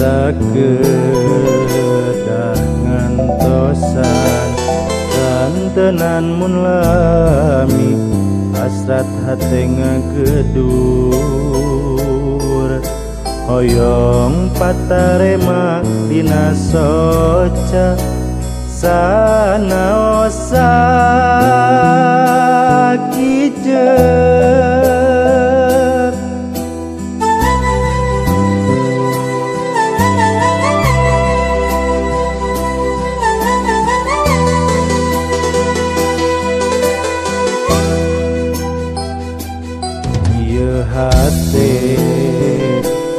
sakedah ngantosan kantenan mun lami hasrat hate ngagedur hoyong patarema dina soca sanaosa kijep ieu hate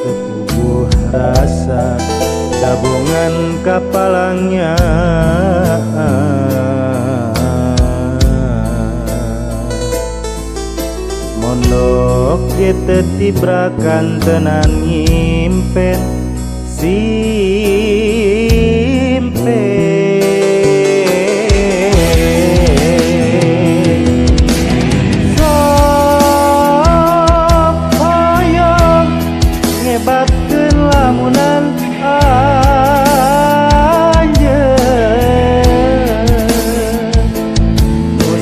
tepuguh rasa dabongan kapalangnya mondok kita tibrakan tenan ngimpen simpen sok hoyong ngebatkeun lamunan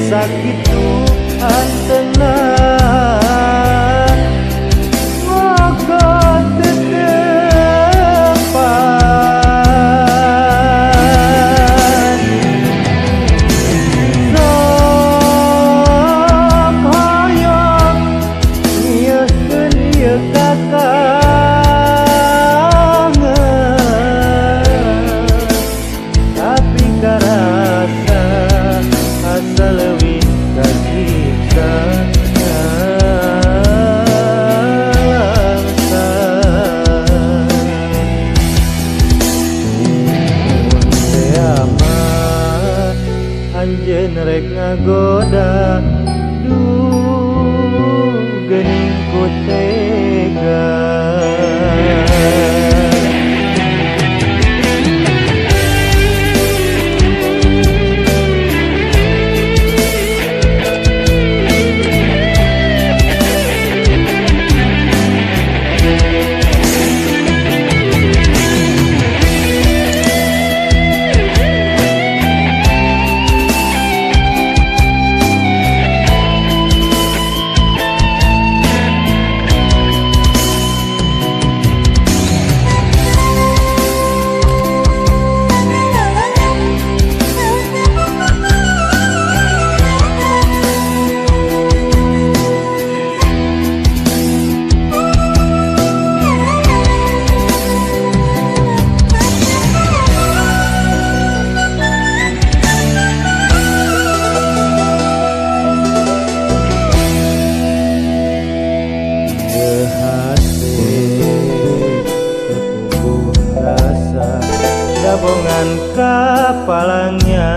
sakitu antena mogot tetepan sok hoyong nyieun ieu kakangen tapi karasa asa leuwih kakita anjeun rek ngagoda duh geuning ku tega dabongan kapalangnya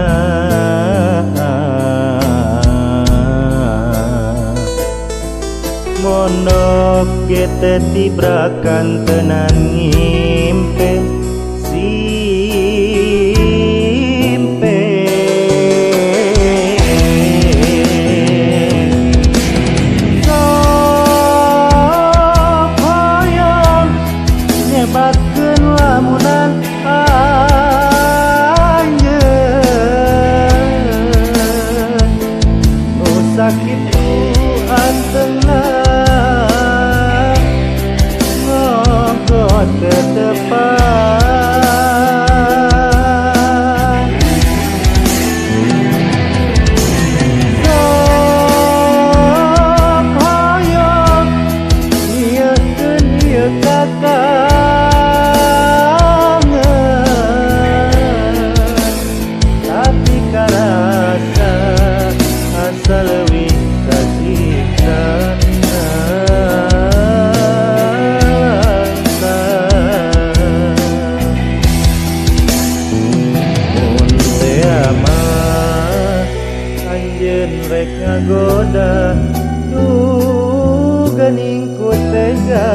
mondok kita tibrakan tenan ngimpen simpen sok hoyong nyebatkeun lamunan sakitu antena mogot tetepan sok hoyong nyieun ieu kakangen tapi karasa asa leuwih kakita mun teu mah anjeun rek ngagoda duh geuning ku tega